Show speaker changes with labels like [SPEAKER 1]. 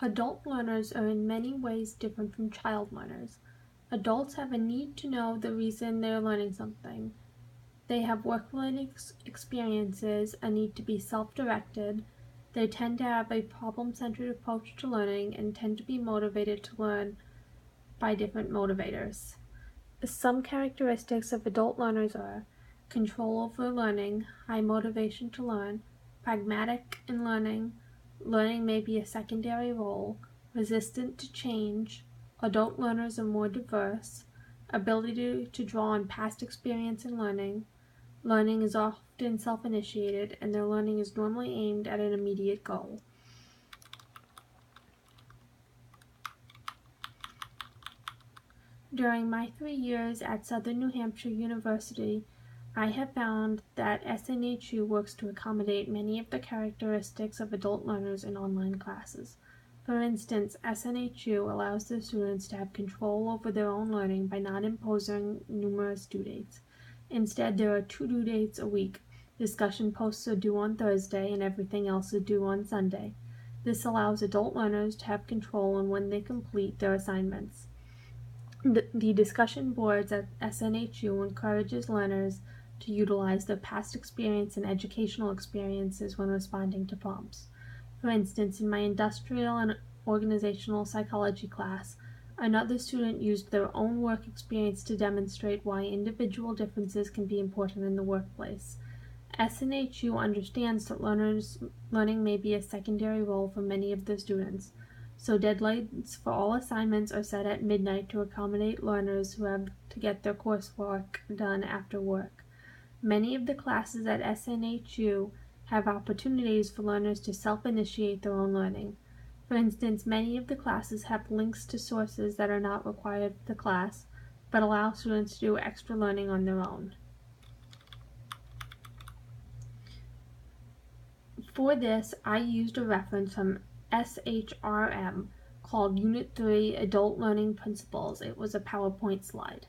[SPEAKER 1] Adult learners are in many ways different from child learners. Adults have a need to know the reason they are learning something. They have work-related experiences, a need to be self-directed. They tend to have a problem-centered approach to learning and tend to be motivated to learn by different motivators. Some characteristics of adult learners are control over learning, high motivation to learn, pragmatic in learning, learning may be a secondary role, resistant to change, adult learners are more diverse, ability to draw on past experience in learning, learning is often self-initiated, and their learning is normally aimed at an immediate goal. During my 3 years at Southern New Hampshire University, I have found that SNHU works to accommodate many of the characteristics of adult learners in online classes. For instance, SNHU allows the students to have control over their own learning by not imposing numerous due dates. Instead, there are 2 due dates a week. Discussion posts are due on Thursday and everything else is due on Sunday. This allows adult learners to have control on when they complete their assignments. The discussion boards at SNHU encourages learners to utilize their past experience and educational experiences when responding to prompts. For instance, in my industrial and organizational psychology class, another student used their own work experience to demonstrate why individual differences can be important in the workplace. SNHU understands that learning may be a secondary role for many of the students, so deadlines for all assignments are set at midnight to accommodate learners who have to get their coursework done after work. Many of the classes at SNHU have opportunities for learners to self-initiate their own learning. For instance, many of the classes have links to sources that are not required for the class, but allow students to do extra learning on their own. For this, I used a reference from SHRM called Unit 3 Adult Learning Principles. It was a PowerPoint slide.